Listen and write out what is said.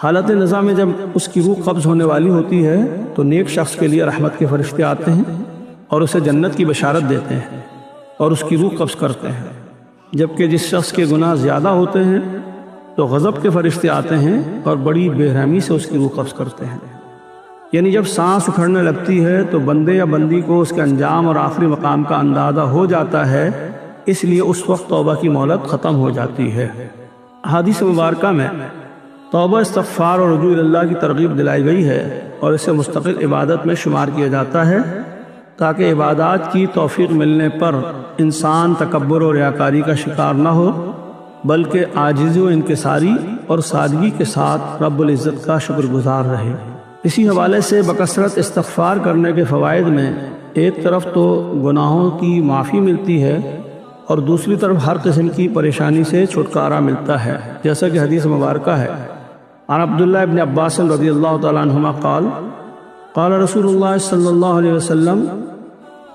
حالت نزا میں جب اس کی روح قبض ہونے والی ہوتی ہے تو نیک شخص کے لیے رحمت کے فرشتے آتے ہیں اور اسے جنت کی بشارت دیتے ہیں اور اس کی روح قبض کرتے ہیں، جبکہ جس شخص کے گناہ زیادہ ہوتے ہیں تو غضب کے فرشتے آتے ہیں اور بڑی بے رحمی سے اس کی روح قبض کرتے ہیں۔ یعنی جب سانس اکھڑنے لگتی ہے تو بندے یا بندی کو اس کے انجام اور آخری مقام کا اندازہ ہو جاتا ہے، اس لیے اس وقت توبہ کی مہلت ختم ہو جاتی ہے۔ حدیث مبارکہ میں توبہ، استغفار اور رجوع اللہ کی ترغیب دلائی گئی ہے اور اسے مستقل عبادت میں شمار کیا جاتا ہے تاکہ عبادات کی توفیق ملنے پر انسان تکبر و ریاکاری کا شکار نہ ہو، بلکہ عاجزی و انکساری اور سادگی کے ساتھ رب العزت کا شکر گزار رہے۔ اسی حوالے سے بکثرت استغفار کرنے کے فوائد میں ایک طرف تو گناہوں کی معافی ملتی ہے اور دوسری طرف ہر قسم کی پریشانی سے چھٹکارا ملتا ہے، جیسا کہ حدیث مبارکہ ہے۔ عن عبداللہ ابن عباس رضی اللہ تعالیٰ عنہما قال قال رسول اللہ صلی اللہ علیہ وسلم